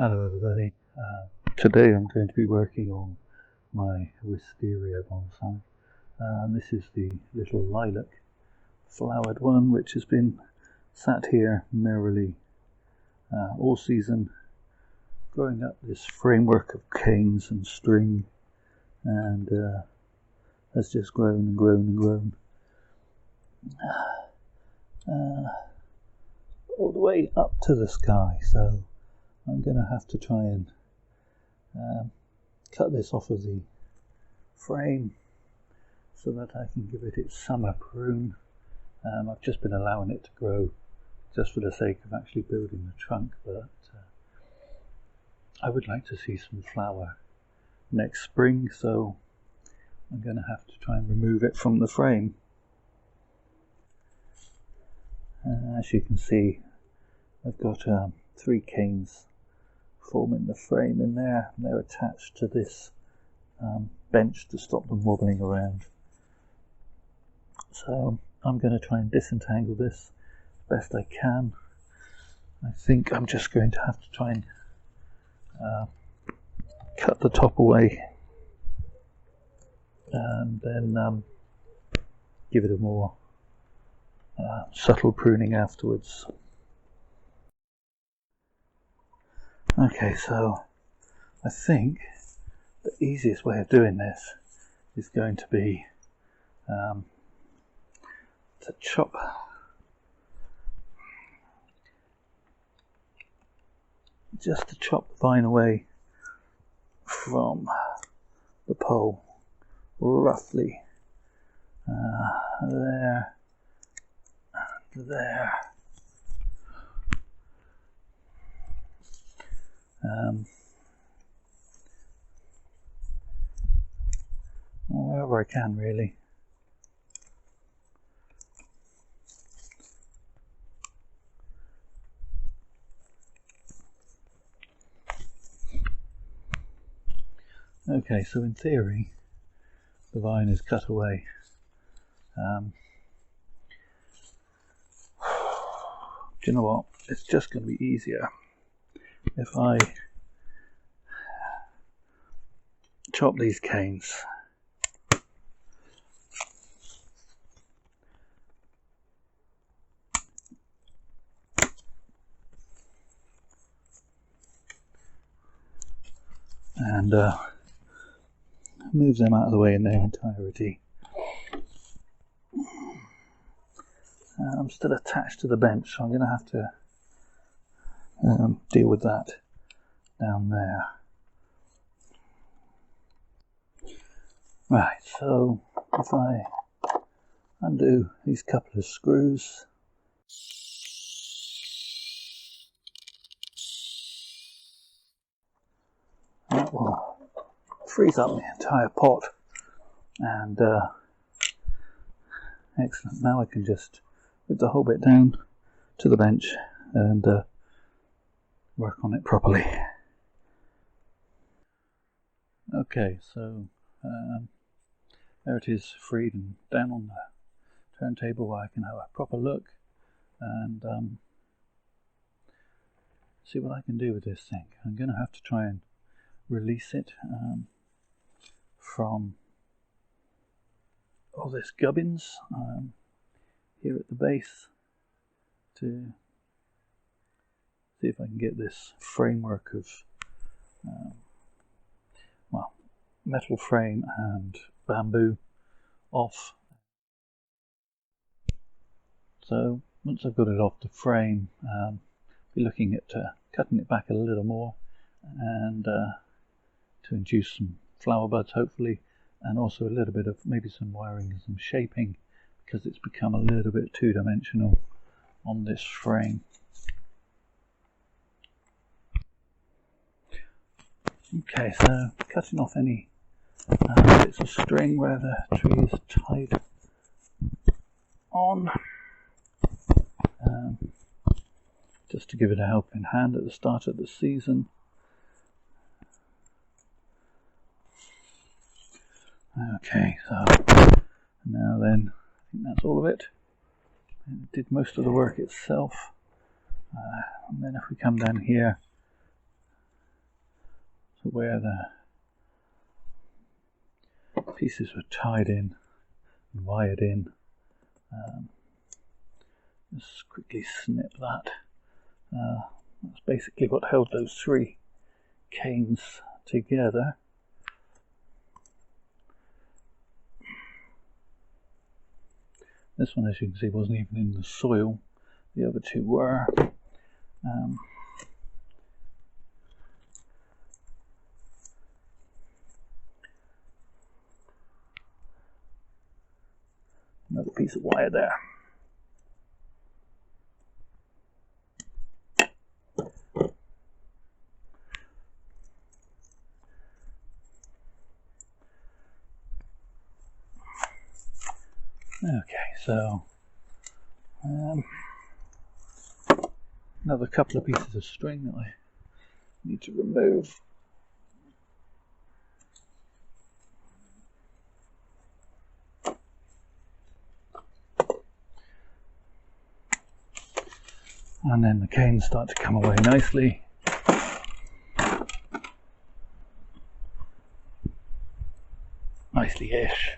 Hello everybody, today I'm going to be working on my Wisteria Bonsai. This is the little lilac flowered one which has been sat here merrily all season, growing up this framework of canes and string, and has just grown and grown and grown all the way up to the sky. So I'm going to have to try and cut this off of the frame so that I can give it its summer prune. I've just been allowing it to grow just for the sake of actually building the trunk, but I would like to see some flower next spring, so I'm going to have to try and remove it from the frame. As you can see, I've got 3 canes forming the frame in there, and they're attached to this bench to stop them wobbling around. So I'm going to try and disentangle this best I can. I think I'm just going to have to try and cut the top away and then give it a more subtle pruning afterwards. Okay, so I think the easiest way of doing this is going to be to chop the vine away from the pole, roughly there and there. Wherever I can, really. Okay, so in theory the vine is cut away. Do you know what? It's just going to be easier if I chop these canes and move them out of the way in their entirety. I'm still attached to the bench, so I'm going to have to deal with that down there. Right, so if I undo these couple of screws, that will freeze up the entire pot, and excellent. Now I can just put the whole bit down to the bench and work on it properly. Okay, so there it is, freed and down on the turntable where I can have a proper look and see what I can do with this thing. I'm going to have to try and release it from all this gubbins here at the base to see if I can get this framework of metal frame and bamboo off. So once I've got it off the frame, I'll be looking at cutting it back a little more and to induce some flower buds hopefully, and also a little bit of maybe some wiring and some shaping, because it's become a little bit two-dimensional on this frame. Okay, so cutting off any bits of string where the tree is tied on, just to give it a helping hand at the start of the season. Okay, so now then, I think that's all of it. It did most of the work itself. And then if we come down here, to where the pieces were tied in and wired in. Just quickly snip that. That's basically what held those three canes together. This one, as you can see, wasn't even in the soil. The other two were. Another piece of wire there. Okay, so another couple of pieces of string that I need to remove. And then the canes start to come away nicely. Nicely-ish.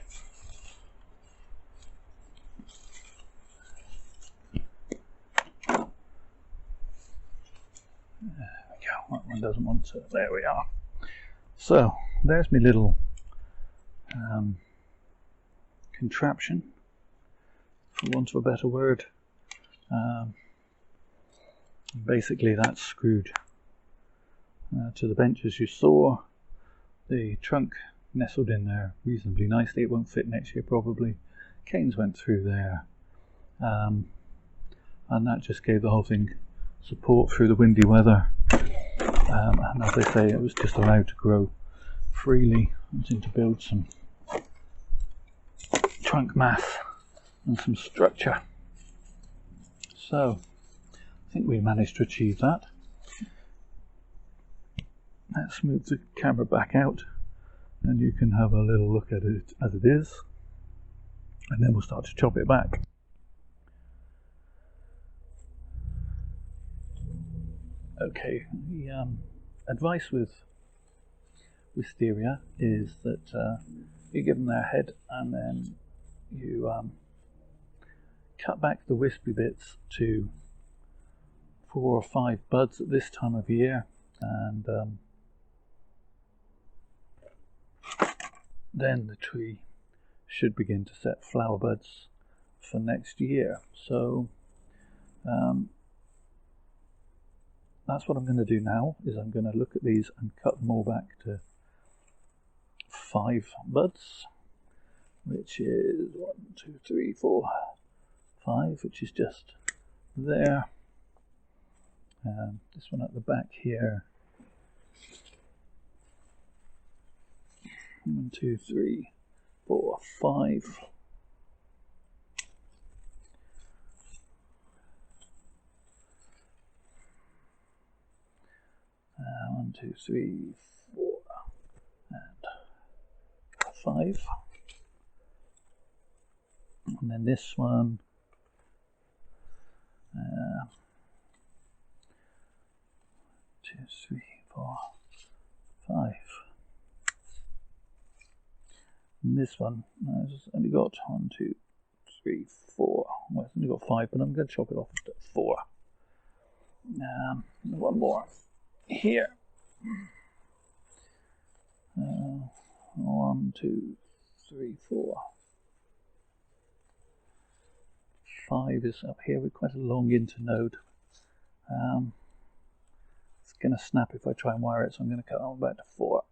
That one doesn't want to. There we are. So there's my little contraption, for want of a better word. Basically that's screwed to the bench as you saw. The trunk nestled in there reasonably nicely. It won't fit next year probably. Canes went through there, and that just gave the whole thing support through the windy weather. And as I say, it was just allowed to grow freely. I wanted to build some trunk mass and some structure. So I think we managed to achieve that. Let's move the camera back out and you can have a little look at it as it is, and then we'll start to chop it back. Okay, the advice with wisteria is that you give them their head and then you cut back the wispy bits to 4 or 5 buds at this time of year, and then the tree should begin to set flower buds for next year. So that's what I'm going to do now, is I'm going to look at these and cut them all back to 5 buds, which is 1, 2, 3, 4, 5, which is just there. This one at the back here. 1, 2, 3, 4, 5. One, 2, 3, 4, and 5. And then this one. 2, 3, 4, 5. And this one has only got 1, 2, 3, 4. Well, it's only got 5, but I'm going to chop it off to 4. One more here. 1, 2, 3, 4. 5 is up here with quite a long internode. It's going to snap if I try and wire it, so I'm going to cut on back to 4.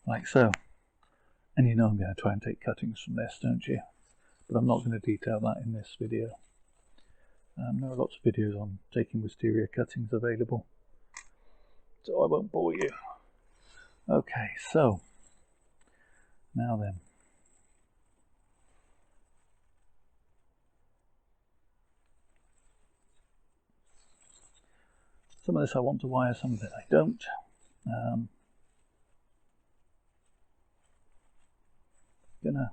Like so. And you know I'm going to try and take cuttings from this, don't you? But I'm not going to detail that in this video. There are lots of videos on taking wisteria cuttings available, so I won't bore you. Okay, so now then. Some of this I want to wire, some of it I don't. Gonna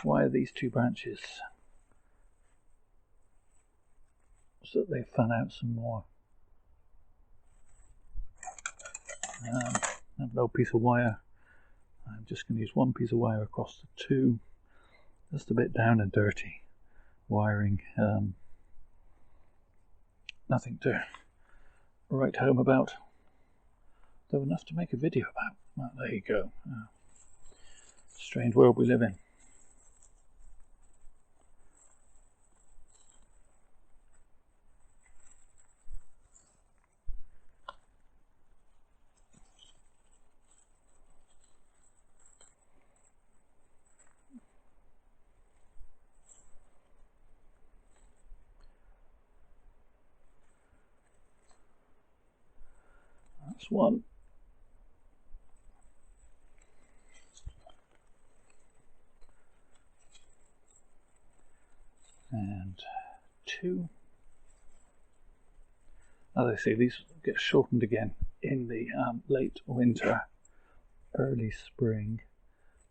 wire these 2 branches so that they fan out some more. I have an old piece of wire. I'm just going to use one piece of wire across the two, just a bit down and dirty wiring. Nothing to write home about, though enough to make a video about. Well, there you go. Strange world we live in. That's one. And two. As I say, these get shortened again in the late winter, early spring.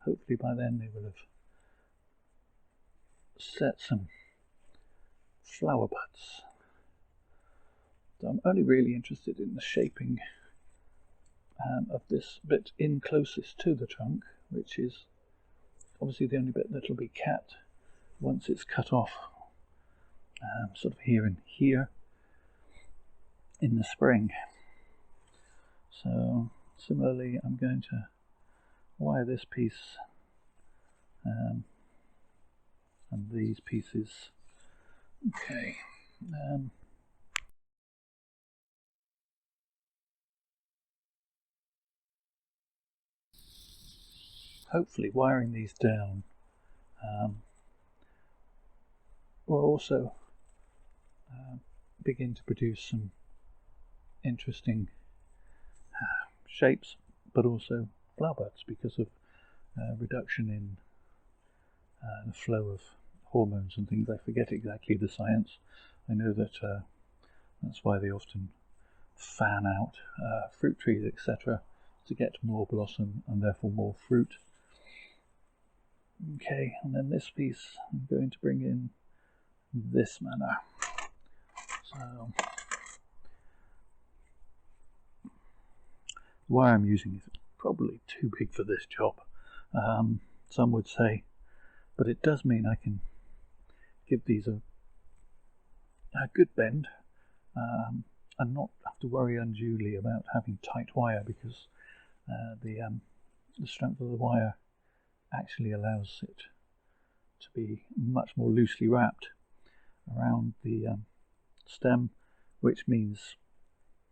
Hopefully by then they will have set some flower buds. So I'm only really interested in the shaping of this bit in closest to the trunk, which is obviously the only bit that will be kept once it's cut off, sort of here and here in the spring. So similarly, I'm going to wire this piece and these pieces. Okay. Hopefully wiring these down will also begin to produce some interesting shapes, but also flower buds, because of reduction in the flow of hormones and things. I forget exactly the science. I know that that's why they often fan out fruit trees, etc., to get more blossom and therefore more fruit. Okay, and then this piece I'm going to bring in this manner. So the wire I'm using is probably too big for this job, some would say, but it does mean I can give these a good bend and not have to worry unduly about having tight wire, because the strength of the wire actually allows it to be much more loosely wrapped around the stem, which means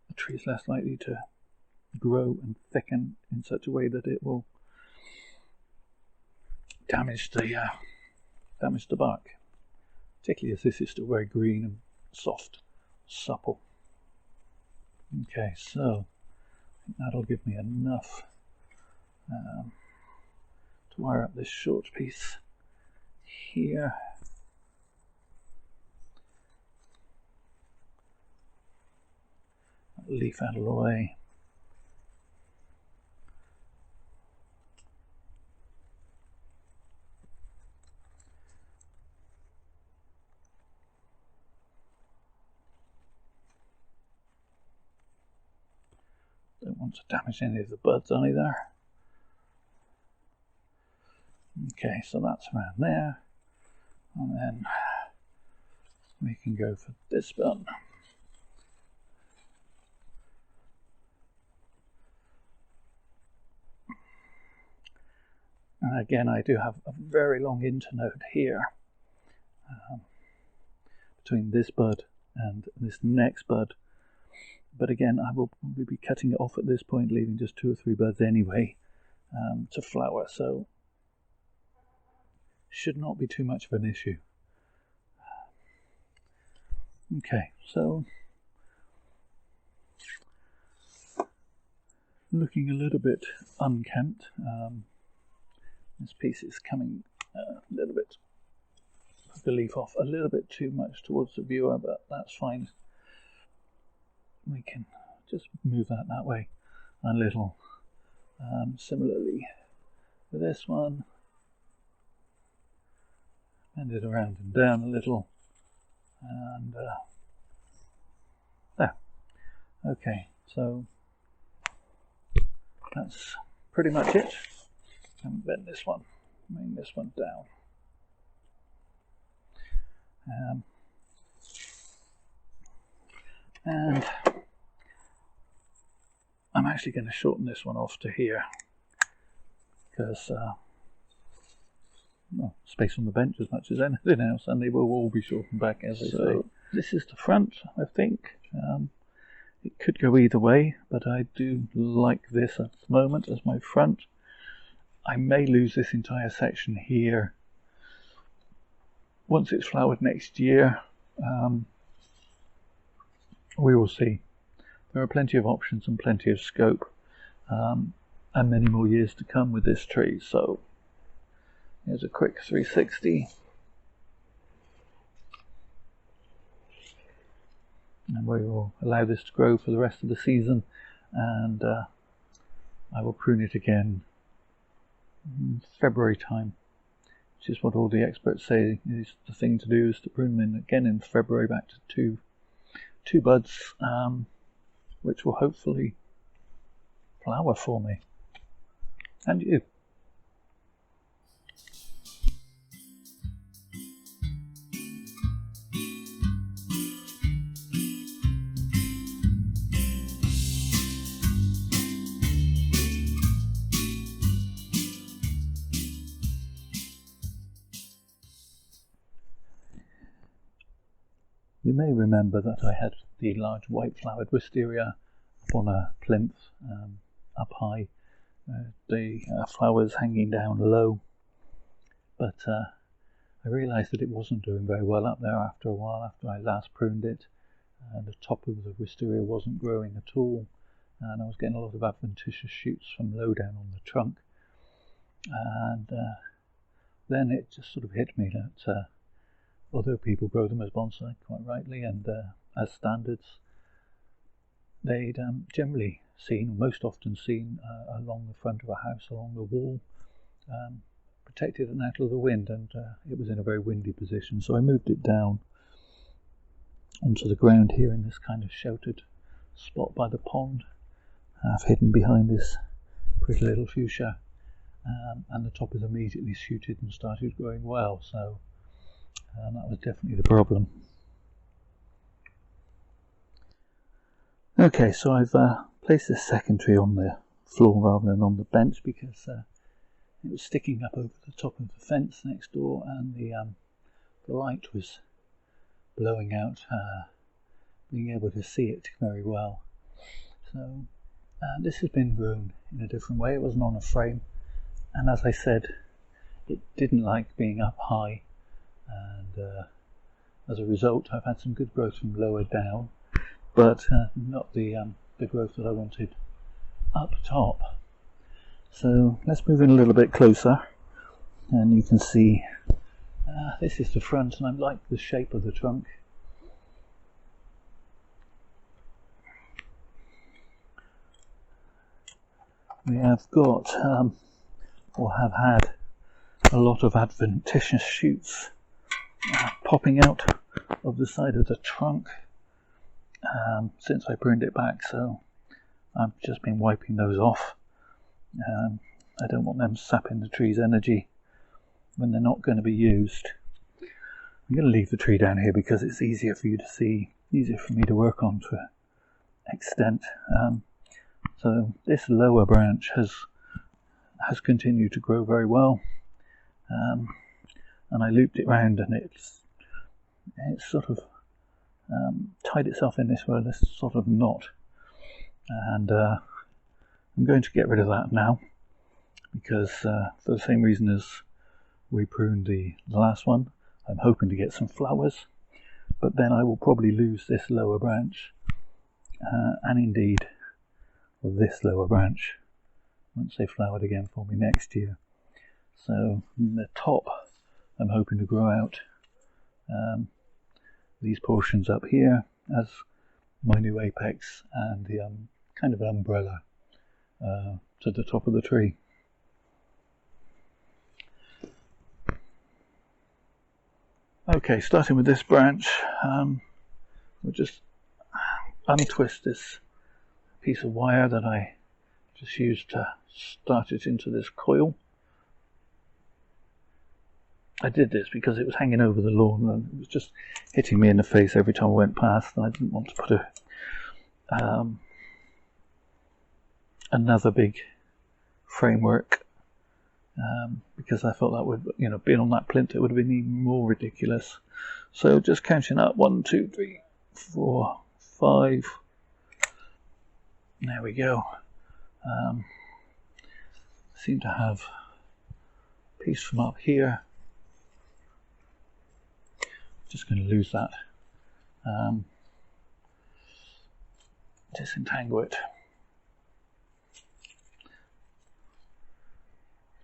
the tree is less likely to grow and thicken in such a way that it will damage the bark, particularly as this is still very green and soft, supple. Okay, so I think that'll give me enough to wire up this short piece here. Leaf out of the way. Don't want to damage any of the buds either. Okay, so that's around there, and then we can go for this one. And again, I do have a very long internode here between this bud and this next bud. But again, I will probably be cutting it off at this point, leaving just 2 or 3 buds anyway to flower. So should not be too much of an issue. Okay, so looking a little bit unkempt. This piece is coming a little bit, the leaf off a little bit too much towards the viewer, but that's fine. We can just move that way a little. Similarly with this one, bend it around and down a little, and there. Okay, so that's pretty much it. I haven't bent this one, bring this one down. And I'm actually going to shorten this one off to here because well, space on the bench as much as anything else, and they will all be shortened back as I say. This is the front, I think. It could go either way, but I do like this at the moment as my front. I may lose this entire section here once it's flowered next year. We will see. There are plenty of options and plenty of scope, and many more years to come with this tree. So here's a quick 360. And we will allow this to grow for the rest of the season, and I will prune it again in February time, which is what all the experts say is the thing to do, is to prune them again in February back to two buds, which will hopefully flower for me and you. You may remember that I had the large white flowered wisteria up on a plinth up high, the flowers hanging down low, but I realised that it wasn't doing very well up there after a while, after I last pruned it. The top of the wisteria wasn't growing at all, and I was getting a lot of adventitious shoots from low down on the trunk, and then it just sort of hit me that although people grow them as bonsai, quite rightly, and as standards, they'd generally seen, most often seen, along the front of a house, along the wall, protected and out of the wind, and it was in a very windy position. So I moved it down onto the ground here in this kind of sheltered spot by the pond, half hidden behind this pretty little fuchsia, and the top is immediately shooted and started growing well. So that was definitely the problem. Okay, so I've placed this second tree on the floor rather than on the bench because it was sticking up over the top of the fence next door, and the light was blowing out, being able to see it very well. So this has been grown in a different way. It wasn't on a frame, and as I said, it didn't like being up high, and as a result I've had some good growth from lower down, but not the growth that I wanted up top. So let's move in a little bit closer, and you can see this is the front, and I like the shape of the trunk. We have got or have had a lot of adventitious shoots popping out of the side of the trunk since I pruned it back, so I've just been wiping those off. I don't want them sapping the tree's energy when they're not going to be used. I'm going to leave the tree down here because it's easier for you to see, easier for me to work on to an extent. So this lower branch has continued to grow very well, and I looped it round, and it's sort of tied itself in this sort of knot, and I'm going to get rid of that now because for the same reason as we pruned the last one, I'm hoping to get some flowers, but then I will probably lose this lower branch, and indeed this lower branch once they flowered again for me next year. So the top I'm hoping to grow out these portions up here as my new apex and the kind of umbrella to the top of the tree. Okay, starting with this branch, we'll just untwist this piece of wire that I just used to start it into this coil. I did this because it was hanging over the lawn and it was just hitting me in the face every time I went past, and I didn't want to put another big framework because I felt that would, being on that plinth, it would have been even more ridiculous. So just counting up 1, 2, 3, 4, 5. There we go. Seem to have a piece from up here. Just going to lose that. Disentangle it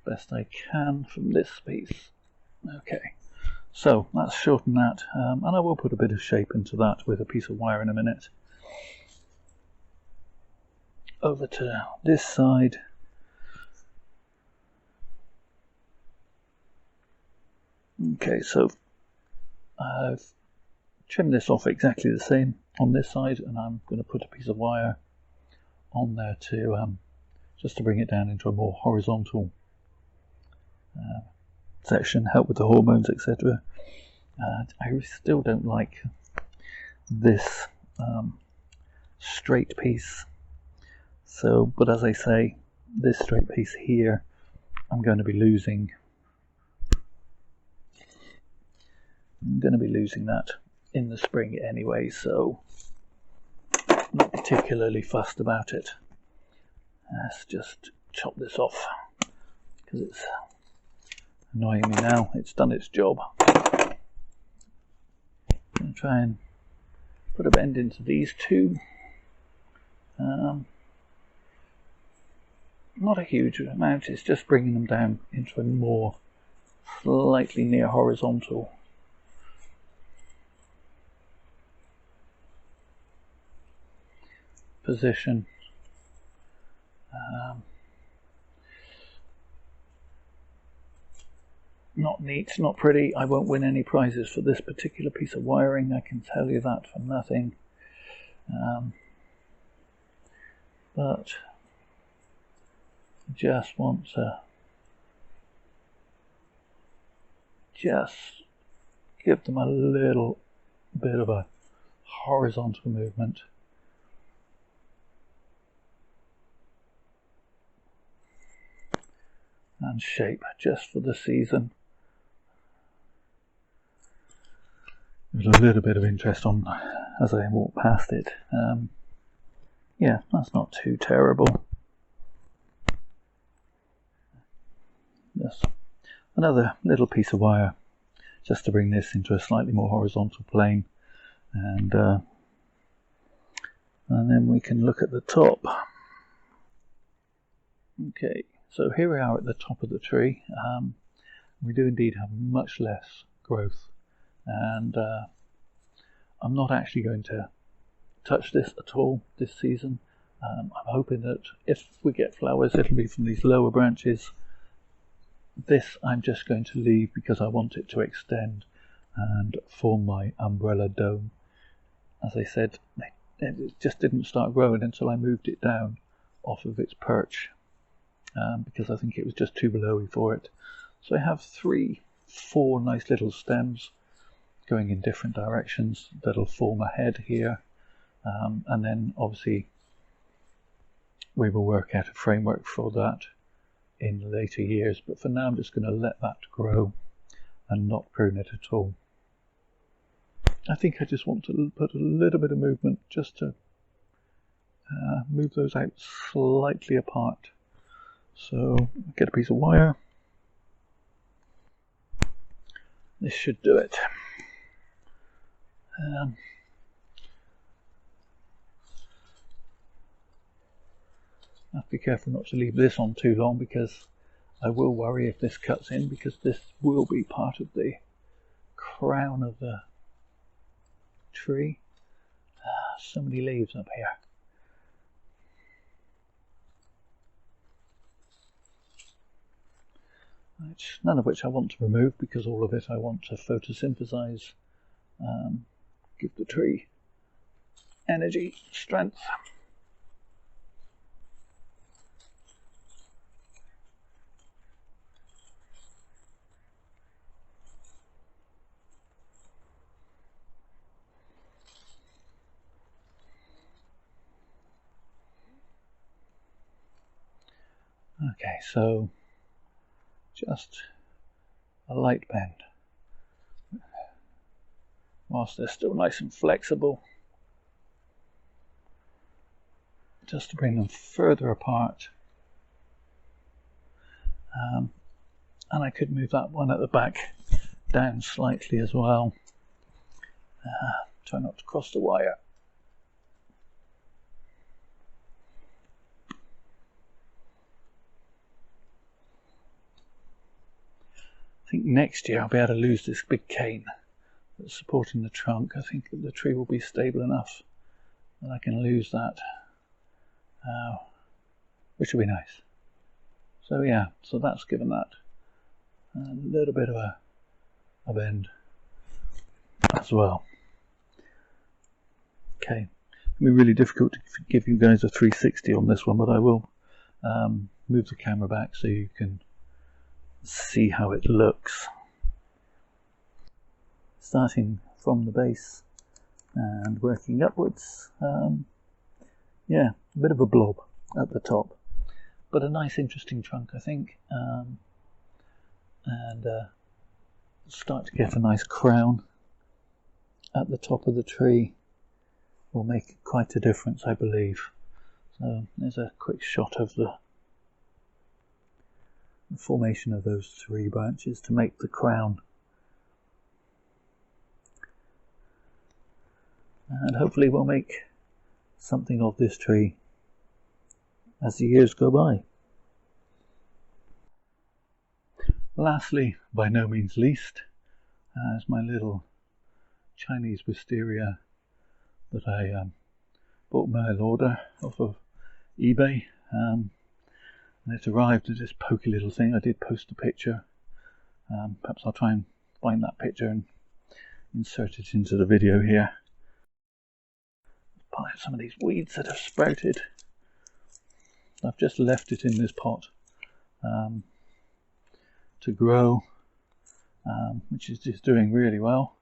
best I can from this piece. Okay, so let's shorten that, and I will put a bit of shape into that with a piece of wire in a minute. Over to this side. Okay, so I've trimmed this off exactly the same on this side, and I'm going to put a piece of wire on there to just to bring it down into a more horizontal section, help with the hormones, etc. I still don't like this straight piece. So, but as I say, this straight piece here, I'm going to be losing. I'm going to be losing that in the spring anyway, so not particularly fussed about it. Let's just chop this off because it's annoying me now. It's done its job. I'm going to try and put a bend into these two. Not a huge amount, it's just bringing them down into a more slightly near horizontal position. Not neat, not pretty. I won't win any prizes for this particular piece of wiring, I can tell you that for nothing. But I just want to just give them a little bit of a horizontal movement. And shape just for the season. There's a little bit of interest on as I walk past it. Yeah, that's not too terrible. Yes, another little piece of wire just to bring this into a slightly more horizontal plane, and then we can look at the top. Okay, so here we are at the top of the tree. We do indeed have much less growth, and I'm not actually going to touch this at all this season. I'm hoping that if we get flowers, it'll be from these lower branches. This I'm just going to leave because I want it to extend and form my umbrella dome. As I said, it just didn't start growing until I moved it down off of its perch, because I think it was just too blowy for it. So I have 4 nice little stems going in different directions that'll form a head here, and then obviously we will work out a framework for that in later years, but for now I'm just going to let that grow and not prune it at all. I think I just want to put a little bit of movement just to move those out slightly apart. So get a piece of wire. This should do it. I have to be careful not to leave this on too long because I will worry if this cuts in, because this will be part of the crown of the tree. So many leaves up here. None of which I want to remove because all of it I want to photosynthesize, give the tree energy, strength. Okay, so just a light bend. Whilst they're still nice and flexible, just to bring them further apart. And I could move that one at the back down slightly as well. Try not to cross the wire. I think next year I'll be able to lose this big cane that's supporting the trunk. I think the tree will be stable enough that I can lose that, which will be nice. So yeah, so that's given that a little bit of a bend as well. Okay, it'll be really difficult to give you guys a 360 on this one, but I will move the camera back so you can see how it looks. Starting from the base and working upwards. Yeah, a bit of a blob at the top, but a nice interesting trunk, I think. And start to get a nice crown at the top of the tree will make quite a difference, I believe. So there's a quick shot of the formation of those 3 branches to make the crown. And hopefully we'll make something of this tree as the years go by. Lastly, by no means least, is my little Chinese wisteria that I bought mail order off of eBay, and it arrived as this pokey little thing. I did post a picture. Perhaps I'll try and find that picture and insert it into the video here. Pull out some of these weeds that have sprouted. I've just left it in this pot to grow, which is just doing really well.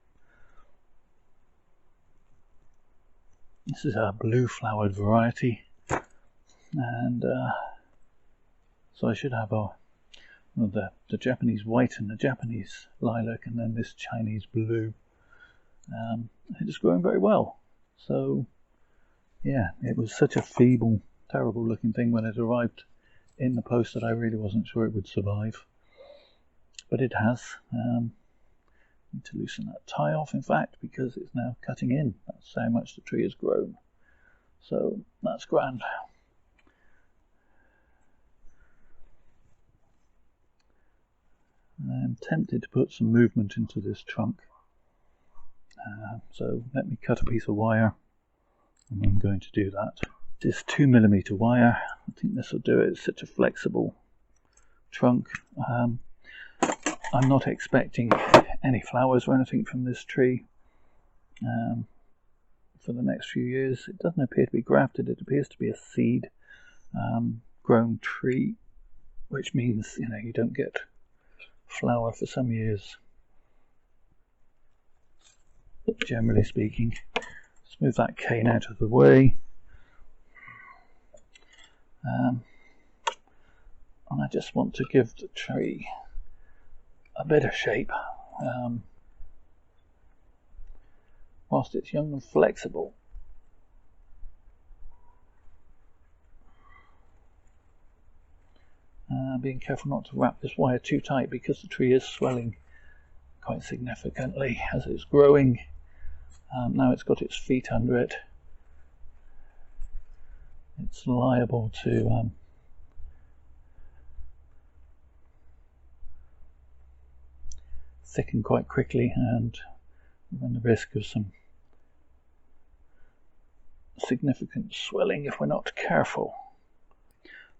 This is a blue flowered variety, and so I should have the Japanese white and the Japanese lilac, and then this Chinese blue. It's growing very well. So yeah, it was such a feeble, terrible looking thing when it arrived in the post that I really wasn't sure it would survive, but it has. Need to loosen that tie off, in fact, because it's now cutting in. That's how much the tree has grown. So that's grand. I'm tempted to put some movement into this trunk. So let me cut a piece of wire, and I'm going to do that. This 2mm wire, I think this will do it. It's such a flexible trunk. I'm not expecting any flowers or anything from this tree for the next few years. It doesn't appear to be grafted. It appears to be a seed grown tree, which means you don't get flower for some years, generally speaking. Let's move that cane out of the way. And I just want to give the tree a bit of shape whilst it's young and flexible. Being careful not to wrap this wire too tight, because the tree is swelling quite significantly as it's growing. Now it's got its feet under it, it's liable to thicken quite quickly and run the risk of some significant swelling if we're not careful.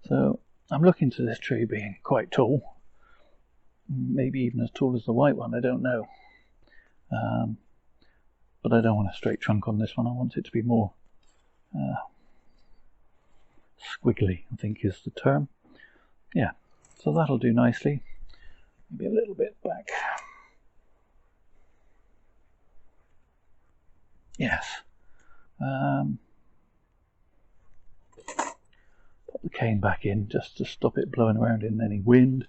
So I'm looking to this tree being quite tall, maybe even as tall as the white one, I don't know. But I don't want a straight trunk on this one. I want it to be more squiggly, I think is the term. Yeah, so that'll do nicely. Maybe a little bit back. Yes. Put the cane back in just to stop it blowing around in any wind.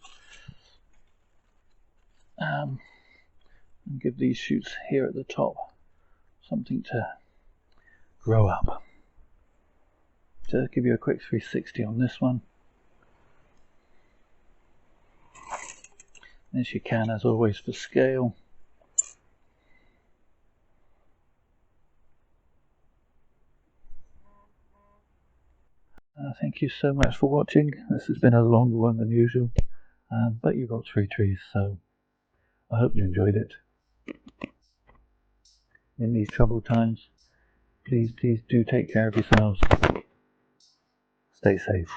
And give these shoots here at the top something to grow up. To give you a quick 360 on this one. As you can, as always, for scale. Thank you so much for watching. This has been a longer one than usual, but you got 3 trees, so I hope you enjoyed it. In these troubled times, please do take care of yourselves. Stay safe.